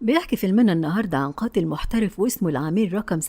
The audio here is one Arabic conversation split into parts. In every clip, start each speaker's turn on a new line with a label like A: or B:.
A: بيحكي فيلمنا النهاردة عن قاتل محترف واسمه العميل رقم 47،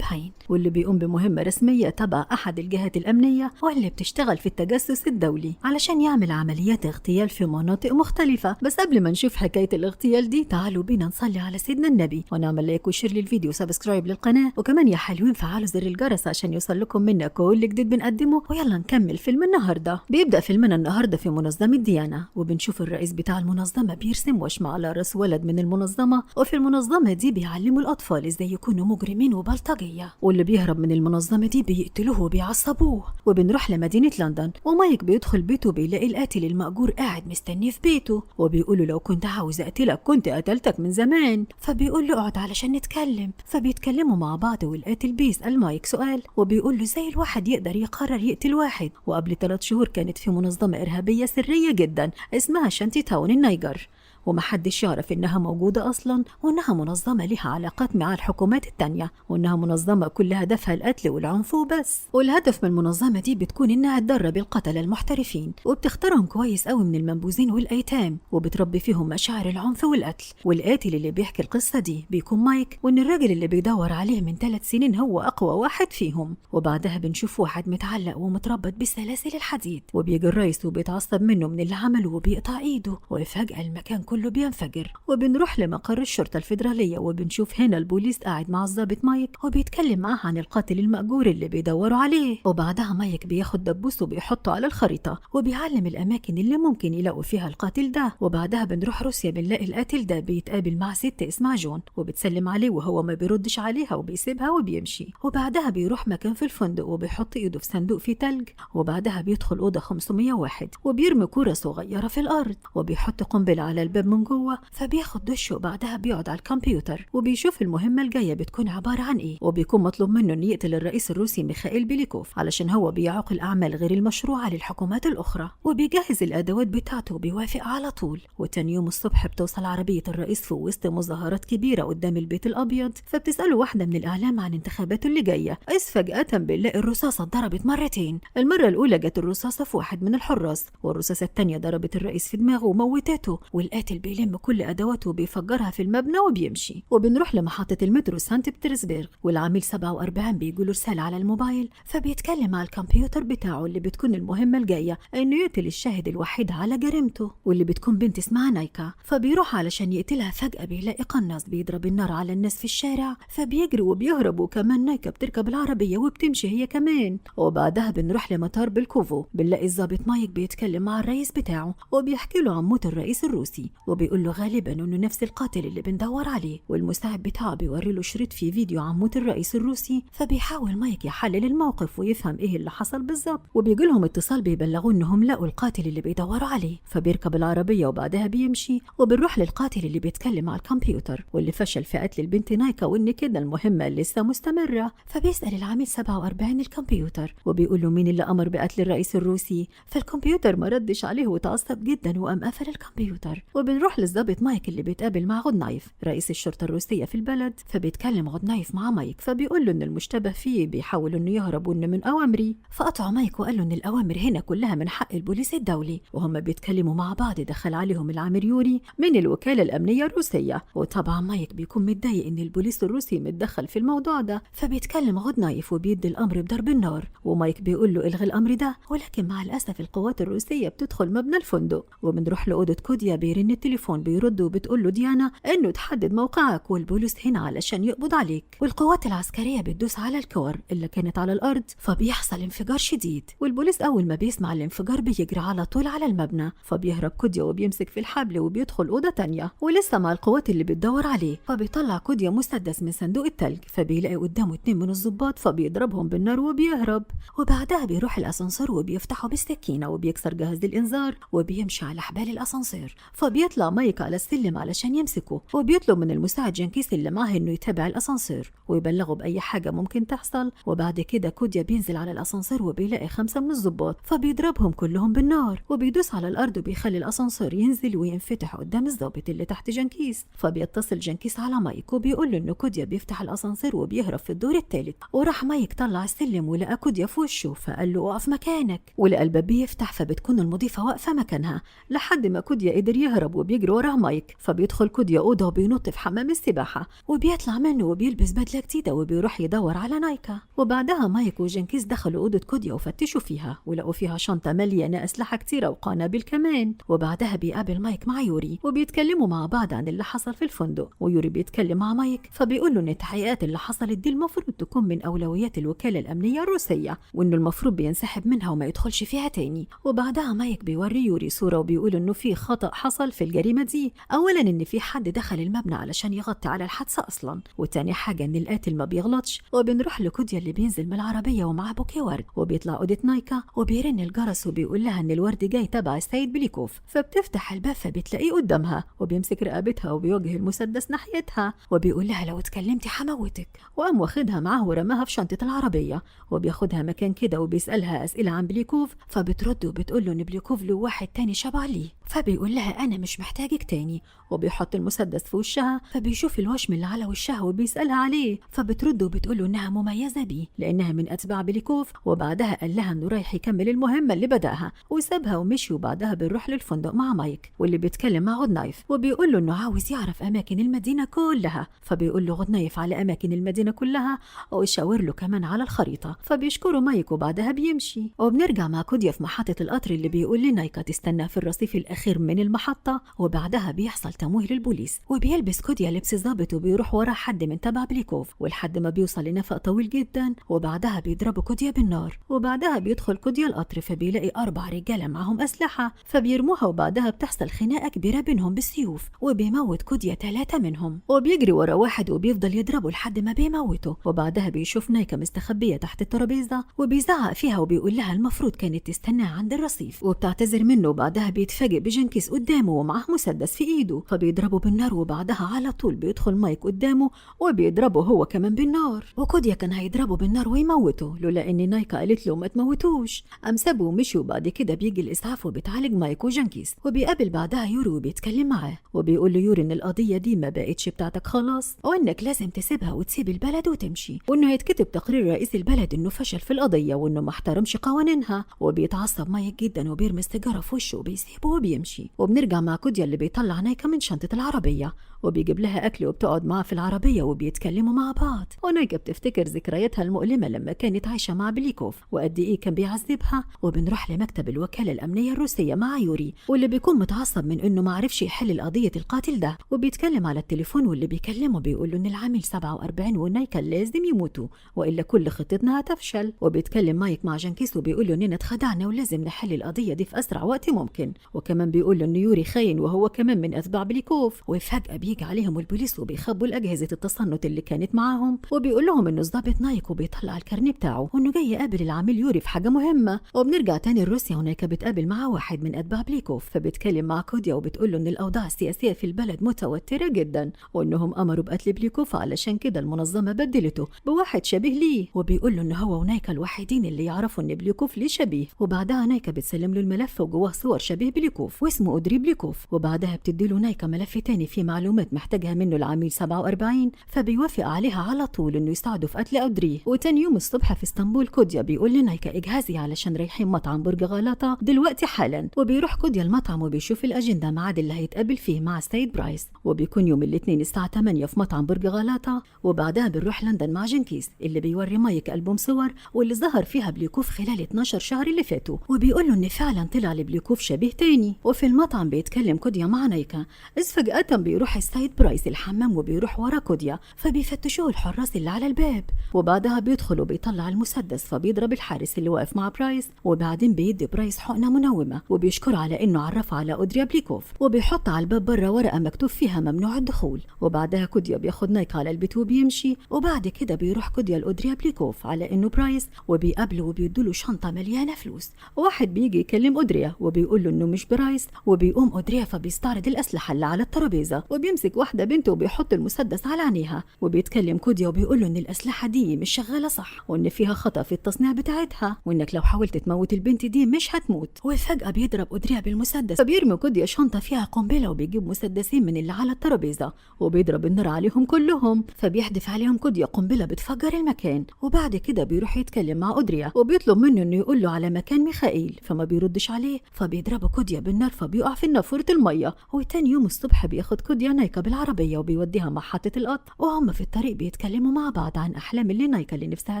A: واللي بيقوم بمهمة رسمية تبع أحد الجهات الأمنية واللي بتشتغل في التجسس الدولي علشان يعمل عمليات اغتيال في مناطق مختلفة. بس قبل ما نشوف حكاية الاغتيال دي، تعالوا بينا نصلي على سيدنا النبي ونعمل لايك وشير للفيديو وسبسكرايب للقناة، وكمان يا حلوين فعلوا زر الجرس عشان يوصل لكم منا كل جديد بنقدمه. ويلا نكمل فيلم النهاردة. بيبدأ فيلمنا النهاردة في منظمة ديانا، وبنشوف الرئيس بتاع المنظمة بيرسم وشم على راس ولد من المنظمة، وفي المنظمة دي بيعلموا الأطفال ازاي يكونوا مجرمين وبلطجية، واللي بيهرب من المنظمة دي بيقتلوه وبيعصبوه. وبنروح لمدينة لندن، ومايك بيدخل بيته بيلاقي القاتل المأجور قاعد مستنيه في بيته، وبيقوله لو كنت عاوز أقتلك كنت قتلتك من زمان. فبيقول له اقعد علشان نتكلم. فبيتكلموا مع بعض، والقاتل بيسأل مايك سؤال وبيقول له ازاي الواحد يقدر يقرر يقتل واحد. وقبل 3 شهور كانت في منظمة إرهابية سرية جدا اسمها شانتي تاون النيجر، ومحدش يعرف إنها موجودة أصلا، وإنها منظمة لها علاقات مع الحكومات التانية، وإنها منظمة كل هدفها القتل والعنف وبس. والهدف من المنظمة دي بتكون إنها تدرب القتلة المحترفين، وبتختارهم كويس قوي من المنبوذين والأيتام، وبتربي فيهم مشاعر العنف والقتل. والقاتل اللي بيحكي القصة دي بيكون مايك، وإن الراجل اللي بيدور عليه من 3 سنين هو أقوى واحد فيهم. وبعدها بنشوف واحد متعلق ومتربط بسلاسل الحديد، وبيجي الرئيس وبيتعصب منه من اللي عمله وبيقطع إيده، وفجأة المكان كله بينفجر. وبنروح لمقر الشرطة الفيدرالية، وبنشوف هنا البوليس قاعد مع الضابط مايك وبيتكلم معاه عن القاتل المأجور اللي بيدوروا عليه. وبعدها مايك بياخد دبوس وبيحطه على الخريطة، وبيعلم الأماكن اللي ممكن يلاقوا فيها القاتل ده. وبعدها بنروح روسيا، بنلاقي القاتل ده بيتقابل مع ست اسمها جون، وبتسلم عليه وهو ما بيردش عليها وبيسيبها وبيمشي. وبعدها بيروح مكان في الفندق وبيحط ايده في صندوق فيه تلج. وبعدها بيدخل أوضة 501 وبيرمي كرة صغيرة في الأرض، وبيحط قنبلة على الباب من جوه. فبياخد دش وبعدها بيقعد على الكمبيوتر وبيشوف المهمة الجاية بتكون عبارة عن ايه. وبيكون مطلوب منه ان يقتل الرئيس الروسي ميخائيل بيليكوف علشان هو بيعوق الأعمال غير المشروعة للحكومات الأخرى. وبيجهز الأدوات بتاعته وبيوافق على طول. وتاني يوم الصبح بتوصل عربية الرئيس في وسط مظاهرات كبيرة قدام البيت الأبيض. فبتسأله واحدة من الإعلام عن انتخاباته اللي جاية، إذ فجأة بنلاقي الرصاصة اتضربت مرتين. المرة الأولى جت الرصاصة في واحد من الحراس، والرصاصة التانية ضربت الرئيس في دماغه وموتته. والقاتل بيلم كل أدواته وبيفجرها في المبنى وبيمشي. وبنروح لمحطة المترو سانت بطرسبرغ، والعميل 47 بيجيله رسالة على الموبايل. فبيتكلم على الكمبيوتر بتاعه اللي بتكون المهمة الجاية إنه يقتل الشاهد الوحيد على جريمته، واللي بتكون بنت اسمها نايكا. فبيروح علشان يقتلها. فجأة بيلاقي قناص بيضرب النار على الناس في الشارع، فبيجري وبيهرب. وكمان نايكا بتركب العربية وبتمشي هي كمان. وبعدها بنروح لمطار بالكوفو، بنلاقي الضابط مايك بيتكلم مع الرئيس بتاعه وبيحكي له عن موت الرئيس الروسي، وبيقول له غالبا انه نفس القاتل اللي بندور عليه. والمساعد بتاعه بيوري له شريط فيه فيديو عن موت الرئيس الروسي. فبيحاول مايك يحلل الموقف ويفهم ايه اللي حصل بالظبط. وبيجي لهم اتصال بيبلغوا انهم لقوا القاتل اللي بيدوروا عليه. فبيركب العربيه وبعدها بيمشي. وبنروح للقاتل اللي بيتكلم على الكمبيوتر واللي فشل في قتل البنت نايكا، وان كده المهمه لسه مستمره. فبيسال العميل 47 الكمبيوتر وبيقول له مين اللي امر بقتل الرئيس الروسي. فالكمبيوتر ما ردش عليه وتعصب جدا وقام قفل الكمبيوتر. وبنروح للضابط مايك اللي بيتقابل مع غودنايف رئيس الشرطة الروسية في البلد. فبيتكلم غودنايف مع مايك، فبيقول له ان المشتبه فيه بيحاول انه يهرب وان من اوامري. فقطع مايك وقال له ان الاوامر هنا كلها من حق البوليس الدولي. وهم بيتكلموا مع بعض دخل عليهم العامل يوري من الوكالة الامنية الروسية. وطبعا مايك بيكون متضايق ان البوليس الروسي متدخل في الموضوع ده. فبيتكلم غودنايف وبيدي الامر بضرب النار، ومايك بيقول له الغي الامر ده، ولكن مع الاسف القوات الروسية بتدخل مبنى الفندق. وبنروح لأوضة كوديا، بيرن التليفون بيرد وبتقول له ديانا انه تحدد موقعك والبوليس هنا علشان يقبض عليك. والقوات العسكريه بتدوس على الكور اللي كانت على الارض، فبيحصل انفجار شديد. والبوليس اول ما بيسمع الانفجار بيجري على طول على المبنى. فبيهرب كوديا وبيمسك في الحبل وبيدخل اوضه تانية ولسه مع القوات اللي بتدور عليه. فبيطلع كوديا مسدس من صندوق التلج، فبيلاقي قدامه 2 من الضباط فبيضربهم بالنار وبيهرب. وبعدها بيروح الاسانسير وبيفتحه بالسكينه وبيكسر جهاز الانذار وبيمشي على حبال الاسانسير. فبيطلع مايك على السلم علشان يمسكه، وبيطلب من المساعد جنكيس اللي معاه انه يتابع الاسانسير ويبلغه باي حاجه ممكن تحصل. وبعد كده كوديا بينزل على الاسانسير وبيلاقي 5 من الضباط، فبيضربهم كلهم بالنار وبيدوس على الارض وبيخلي الاسانسير ينزل وينفتح قدام الضابط اللي تحت جنكيس. فبيتصل جنكيس على مايك وبيقول له انه كوديا بيفتح الاسانسير وبيهرب في الدور الثالث. وراح مايك طلع السلم ولقى كوديا في وشه، فقال له اقف مكانك. ولقى الباب بيفتح، فبتكون المضيفه واقفه مكانها لحد ما كوديا قدر يهرب وبيجري وراه مايك، فبيدخل كوديا أوضة وبينط في حمام السباحة وبيطلع منه وبيلبس بدلة جديدة وبيروح يدور على نايكا. وبعدها مايك وجنكيز دخلوا أوضة كوديا وفتشوا فيها ولقوا فيها شنطة مليانة أسلحة كتيرة وقنابل كمان. وبعدها بيقابل مايك مع يوري وبيتكلموا مع بعض عن اللي حصل في الفندق، ويوري بيتكلم مع مايك فبيقول له إن التحقيقات اللي حصلت دي المفروض تكون من أولويات الوكالة الأمنية الروسية، وإنه المفروض بينسحب منها وما يدخلش فيها تاني. وبعدها مايك بيوري يوري صورة وبيقول إنه في خطأ حصل في الجريمة دي. أولا إن في حد دخل المبنى علشان يغطي على الحادثة أصلا، وتاني حاجة إن القاتل ما بيغلطش. وبنروح لكوديا اللي بينزل من العربية ومعاه بوكيه ورد، وبيطلع أوضة نايكا وبيرن الجرس وبيقول لها إن الورد جاي تبع السيد بليكوف. فبتفتح الباب فبتلاقيه قدامها وبيمسك رقبتها وبيوجه المسدس ناحيتها وبيقول لها لو اتكلمتي حموتك. وقام واخدها معاه ورماها في شنطة العربية وبياخدها مكان كده وبيسألها أسئلة عن بليكوف، فبترد وبتقول له إن بليكوف له واحد تاني شبه ليه. فبيقول لها أنا مش محتاجك تاني، وبيحط المسدس في وشها فبيشوف الوشم اللي على وشها وبيسألها عليه. فبترد وبتقول له إنها مميزة بيه لأنها من أتباع بليكوف. وبعدها قال لها إنه رايح يكمل المهمة اللي بدأها وسابها ومشي. وبعدها بنروح للفندق مع مايك واللي بيتكلم مع غودنايف وبيقول له إنه عاوز يعرف أماكن المدينة كلها. فبيقول له غودنايف على أماكن المدينة كلها ويشاور له كمان على الخريطة. فبيشكره مايك وبعدها بيمشي. وبنرجع مع كوديا في محطة القطر اللي بيقول لنايكا تستنى في الرصيف الأخير من المحطة. وبعدها بيحصل تمويه للبوليس وبيلبس كوديا لبس ظابط وبيروح ورا حد من تبع بليكوف ولحد ما بيوصل لنفق طويل جدا. وبعدها بيضربوا كوديا بالنار. وبعدها بيدخل كوديا القطر فبيلاقي 4 رجالة معهم أسلحة فبيرموها. وبعدها بتحصل خناقة كبيرة بينهم بالسيوف وبيموت كوديا 3 منهم وبيجري ورا واحد وبيفضل يضربه لحد ما بيموته. وبعدها بيشوف نايكا مستخبية تحت الترابيزة وبيزعق فيها وبيقول لها المفروض كانت تستناه عند الرصيف وبتعتذر منه. وبعدها بيتفاجئ بجنكيز قدامه ومعه مسدس في ايده فبيضربه بالنار. وبعدها على طول بيدخل مايك قدامه وبيضربه هو كمان بالنار. وكوديا كان هيضربه بالنار ويموته لولا ان نايكا قالت له ما تموتوش. قام سابه ومشي. وبعد كده بيجي الاسعاف وبتعالج مايك وجنكيز وبيقابل بعدها يوري وبيتكلم معاه وبيقول له يوري ان القضية دي ما بقتش بتاعتك خلاص وانك لازم تسيبها وتسيب البلد وتمشي، وانه هيتكتب تقرير رئيس البلد انه فشل في القضية وانه ما احترمش قوانينها. وبيتعصب مايك جدا وبيرمي السيجارة في وشه وبيسيبه وبيمشي. وبنرجع مع كوديا اللي بيطلع نايكا من شنطة العربية وبيجيب لها أكل وبتقعد معاه في العربية وبيتكلموا مع بعض. ونايكا بتفتكر ذكرياتها المؤلمة لما كانت عايشة مع بليكوف وقد إيه كان بيعذبها. وبنروح لمكتب الوكالة الأمنية الروسية مع يوري واللي بيكون متعصب من إنه ما عرفش يحل قضية القاتل ده وبيتكلم على التليفون واللي بيكلمه بيقول له إن العامل 47 ونايكا لازم يموتوا وإلا كل خطتنا هتفشل. وبيتكلم مايك مع جنكيز وبيقول له إننا اتخدعنا ولازم نحل القضية دي في أسرع وقت ممكن. وكمان بيقول له إن يوري خاين وهو كمان من أتباع بليكوف. وفجأة بيجي عليهم البوليس وبيخبوا الأجهزة التصنت اللي كانت معاهم وبيقول لهم إنه ضابط نايك وبيطلع الكارنيه بتاعه وإنه جاي يقابل العميل يوري في حاجة مهمة. وبنرجع تاني لروسيا ونايكا بتقابل معاه واحد من أتباع بليكوف فبتكلم مع كوديا وبتقول له إن الأوضاع السياسية في البلد متوترة جدا وإنهم أمروا بقتل بليكوف علشان كده المنظمة بدلته بواحد شبيه ليه. وبيقول له إن هو ونايكا الوحيدين اللي يعرفوا إن بليكوف ليه شبيه. وبعدها نايكا بتسلم له الملف وجواه صور شبيه بليكوف واسمه أودري بليكوف. وبعدها بتديله نايكا ملف تاني فيه معلومات محتاجها منه العميل 47 فبيوافق عليها على طول إنه يساعده في قتل أودري. وتاني يوم الصبح في اسطنبول كوديا بيقول لنايكا اجهزي علشان رايحين مطعم برج غلاطة دلوقتي حالا. وبيروح كوديا المطعم وبيشوف الأجندة ميعاد اللي هيتقابل فيه مع السيد برايس وبيكون يوم الاثنين الساعة 8 في مطعم برج غلاطة. وبعدها بنروح لندن مع جنكيز اللي بيوري مايك ألبوم صور واللي ظهر فيها بليكوف خلال 12 شهر اللي فاتوا وبيقول له إن فعلا طلع لبليكوف شبيه تاني. وفي المطعم بيتكلم كوديا مع نايكا إذ فجأة بيروح السيد برايس الحمام وبيروح ورا كوديا فبيفتشوه الحراس اللي على الباب. وبعدها بيدخل وبيطلع المسدس فبيضرب الحارس اللي واقف مع برايس. وبعدين بيدي برايس حقنة منومة وبيشكر على إنه عرف على أودريا بليكوف وبيحط على الباب بره ورقة مكتوب فيها ممنوع الدخول. وبعدها كوديا بياخد نايكا على البيت وبيمشي. وبعد كده بيروح كوديا لأودريا بليكوف على إنه برايس وبيقابله وبيدوله شنطة مليانة فلوس. واحد بيجي يكلم أودريا وبيقول له إنه مش برايس وبيقوم أودريا فبيستعرض الأسلحة اللي على الترابيزة وبيمسك واحدة بنته وبيحط المسدس على عينيها. وبيتكلم كوديا وبيقول له إن الأسلحة دي مش شغالة صح وإن فيها خطأ في التصنيع بتاعتها وإنك لو حاولت تموت البنت دي مش هتموت. وفجأة بيضرب أودريا بالمسدس فبيرمي كوديا شنطة فيها قنبلة وبيجيب مسدسين من اللي على الترابيزة وبيضرب النار عليهم كلهم فبيحدف عليهم كوديا قنبلة بتفجر المكان. وبعد كده بيروح يتكلم مع أودريا وبيطلب منه إنه يقول له على مكان ميخائيل فما بيردش عليه فبيضربه كوديا بالنار النار فبيقع في نافورة المية. وتاني يوم الصبح بياخد كوديا نايكا بالعربية وبيوديها محطة القطر، وهم في الطريق بيتكلموا مع بعض عن أحلام اللي نايكا اللي نفسها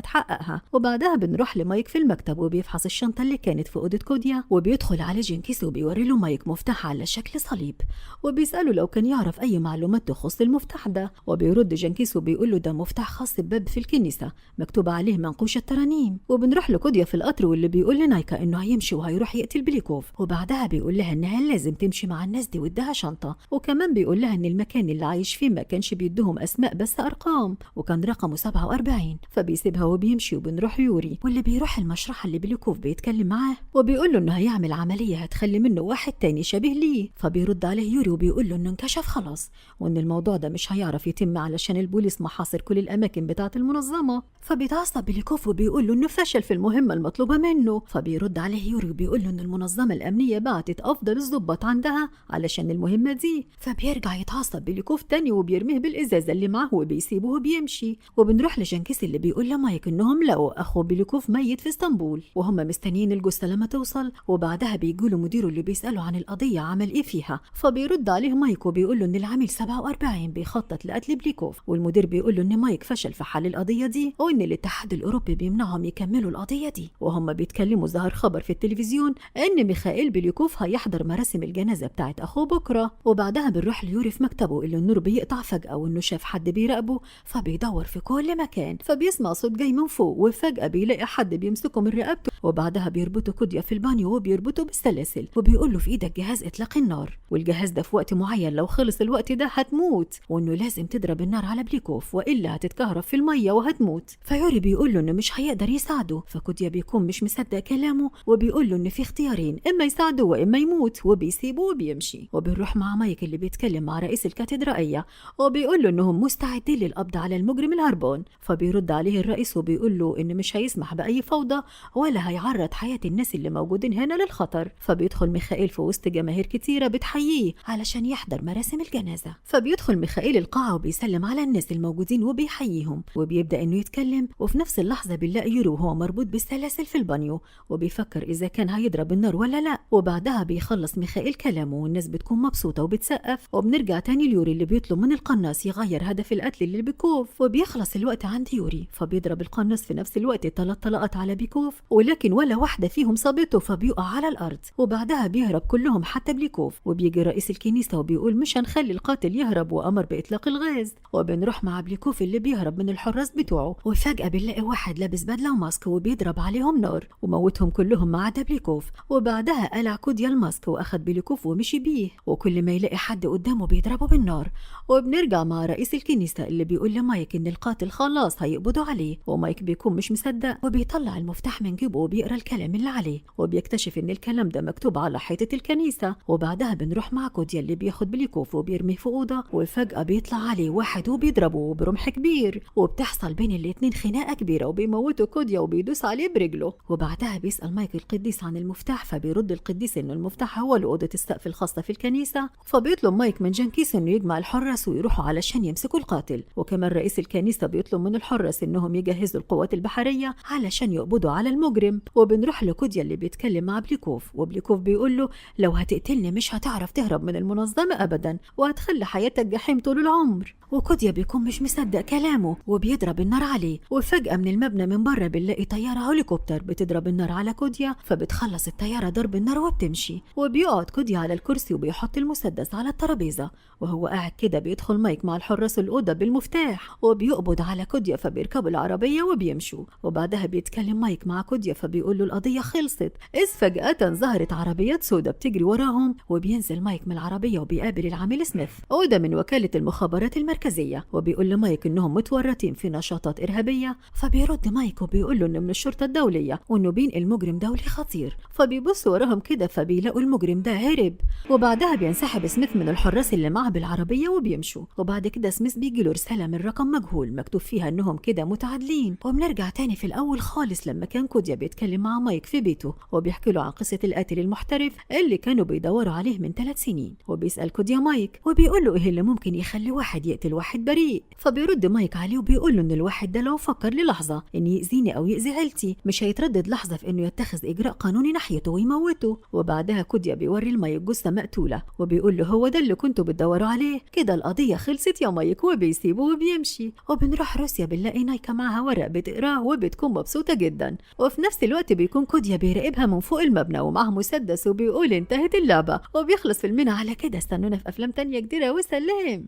A: تحققها. وبعدها بنروح لمايك في المكتب وبيفحص الشنطة اللي كانت في أوضة كوديا، وبيدخل على جينكيز وبيوري له مايك مفتاح على شكل صليب وبيسأله لو كان يعرف أي معلومات تخص المفتاح ده. وبيرد جينكيز وبيقول له ده مفتاح خاص بباب في الكنيسة مكتوب عليه منقوش الترانيم. وبنروح لكوديا في القطر واللي بيقول لنايكا إنه هيمشي وهيروح يقتل بليكوف، وبعدها بيقول لها إنها لازم تمشي مع الناس دي وادها شنطة. وكمان بيقول لها إن المكان اللي عايش فيه ما كانش بيدهم أسماء بس أرقام، وكان رقمه 47. فبيسيبها وبيمشي. وبنروح يوري واللي بيروح المشرحة اللي بليكوف بيتكلم معاه وبيقول له إنه هيعمل عملية هتخلي منه واحد تاني شبيه ليه. فبيرد عليه يوري وبيقول له إنه انكشف خلاص وإن الموضوع ده مش هيعرف يتم علشان البوليس محاصر كل الأماكن بتاعة المنظمة. فبيتعصب بليكوف وبيقول له إنه فشل في المهمة المطلوبة منه. فبيرد عليه يوري وبيقول له إن المنظمة الأمنية بعتت أفضل الضباط عندها علشان المهمة دي. فبيرجع يتعصب بليكوف تاني وبيرميه بالإزازة اللي معه وبيسيبه وبيمشي. وبنروح لجنكيس اللي بيقول لمايك إنهم لقوا أخو بليكوف ميت في اسطنبول وهم مستنيين الجثة لما توصل. وبعدها بيقولوا مديره اللي بيسأله عن القضية عمل إيه فيها. فبيرد عليه مايك وبيقول له إن العامل 47 بيخطط لقتل بليكوف، والمدير بيقول له إن مايك فشل في حل القضية دي وإن الاتحاد الأوروبي بيمنعهم يكملوا القضية دي. وهم بيتكلموا ظهر خبر في التلفزيون إن ميخائيل بليكوف هيحضر مراسم الجنازة بتاعت أخوه بكرة. وبعدها بنروح ليوري في مكتبه اللي النور بيقطع فجأة وإنه شاف حد بيراقبه. فبيدور في كل مكان فبيسمع صوت جاي من فوق وفجأة بيلاقي حد بيمسكه من رقبته. وبعدها بيربطه كوديا في البانيو وبيربطه بالسلاسل وبيقول له في ايدك جهاز اطلاق النار، والجهاز ده في وقت معين لو خلص الوقت ده هتموت، وانه لازم تضرب النار على بليكوف والا هتتكهرب في الميه وهتموت. فيوري بيقول له انه مش هيقدر يساعده. فكوديا بيكون مش مصدق كلامه وبيقول له ان في اختيارين، اما يساعده واما يموت، وبيسيبه وبيمشي. وبنروح مع مايك اللي بيتكلم مع رئيس الكاتدرائيه وبيقول له انهم مستعدين للقبض على المجرم الهربان. فبيرد عليه الرئيس وبيقول له انه مش هيسمح باي فوضى ولا هيعرض حياه الناس اللي موجودين هنا للخطر. فبيدخل ميخائيل في وسط جماهير كتيره بتحييه علشان يحضر مراسم الجنازه. فبيدخل ميخائيل القاعه وبيسلم على الناس الموجودين وبيحييهم وبيبدا انه يتكلم. وفي نفس اللحظه بنلاقي يورو وهو مربوط بالسلاسل في البانيو وبيفكر اذا كان هيضرب النار ولا لا. وبعدها بيخلص ميخائيل كلامه والناس بتكون مبسوطه وبتسقف. وبنرجع تاني ليوري اللي بيطلب من القناص يغير هدف القتل اللي بيكوف. وبيخلص الوقت عند يوري فبيضرب القناص في نفس الوقت 3 طلقات على بيكوف ولكن ولا واحده فيهم صابته فبيقع على الارض. وبعدها بيهرب كلهم حتى بليكوف. وبيجي رئيس الكنيسه وبيقول مش هنخلي القاتل يهرب وامر باطلاق الغاز. وبنروح مع بليكوف اللي بيهرب من الحراس بتوعه وفجاه بنلاقي واحد لابس بدله وماسك وبيضرب عليهم نار وموتهم كلهم ما عدا بليكوف. وبعدها قلع كوديا الماسك واخد بليكوف ومشي بيه وكل ما يلاقي حد قدامه بيضربه بالنار. وبنرجع مع رئيس الكنيسه اللي بيقول لمايك ان القاتل خلاص هيقبضوا عليه. ومايك بيكون مش مصدق وبيطلع المفتاح من جيبه وبيقرا الكلام اللي عليه وبيكتشف ان الكلام ده مكتوب على حيطه الكنيسه. وبعدها بنروح مع كوديا اللي بياخد بليكوف وبيرميه في اوضه وفجاه بيطلع عليه واحد وبيضربه برمح كبير وبتحصل بين الاتنين خناقه كبيره وبيموتوا كوديا وبيدوس عليه برجله. وبعدها بيسال مايك القديس عن المفتاح فبيرد القديس انه المفتاح هو لاوضه السقف الخاصه في الكنيسه. فبيطلب مايك من جنكيس انه يجمع الحراس ويروحوا علشان يمسكوا القاتل. وكمان رئيس الكنيسه بيطلب من الحراس انهم يجهزوا القوات البحريه علشان يقبضوا على المجرم. وبنروح لكوديا اللي بيتكلم مع بليكوف وبليكوف بيقول له لو هتقتلني مش هتعرف تهرب من المنظمه ابدا وهتخلي حياتك جحيم طول العمر. وكوديا بيكون مش مصدق كلامه وبيضرب النار عليه. وفجأة من المبنى من بره بنلاقي طيارة هليكوبتر بتضرب النار على كوديا فبتخلص الطيارة ضرب النار وبتمشي. وبيقعد كوديا على الكرسي وبيحط المسدس على الترابيزة وهو قاعد كده بيدخل مايك مع الحراس الأوضة بالمفتاح وبيقبض على كوديا فبيركبوا العربية وبيمشوا. وبعدها بيتكلم مايك مع كوديا فبيقول له القضية خلصت إذ فجأة ظهرت عربيات سودة بتجري وراهم. وبينزل مايك من العربية وبيقابل العميل سميث وده من وكالة المخابرات المركزية وبيقول لمايك انهم متورطين في نشاطات إرهابية. فبيرد مايك وبيقول له انه من الشرطة الدولية وانه بينقل مجرم دولي خطير. فبيبص وراهم كده فبيلاقوا المجرم ده هرب. وبعدها بينسحب سميث من الحراس اللي معه بالعربية وبيمشوا. وبعد كده سميث بيجي له رسالة من رقم مجهول مكتوب فيها انهم كده متعادلين. وبنرجع تاني في الاول خالص لما كان كوديا بيتكلم مع مايك في بيته وبيحكي له عن قصة القاتل المحترف اللي كانوا بيدوروا عليه من 3 سنين. وبيسأل كوديا مايك وبيقول له ايه اللي ممكن يخلي واحد يقتل واحد بريء. فبيرد مايك عليه وبيقول له ان الواحد ده لو فكر للحظة ان يأذيني او يأذي عيلتي مش هيتردد لحظة في انه يتخذ اجراء قانوني ناحيته ويموته. وبعدها كوديا بيوري المايك جثة مقتولة وبيقول له هو ده اللي كنتوا بتدوروا عليه، كده القضية خلصت يا مايك، وبيسيبه وبيمشي. وبنروح روسيا بنلاقي نايكا معاها ورق بتقراه وبتكون مبسوطة جدا، وفي نفس الوقت بيكون كوديا بيراقبها من فوق المبنى ومعاه مسدس وبيقول انتهت اللعبة، وبيخلص فيلمنا على كده. استنونا في أفلام تانية كتيرة وسلام.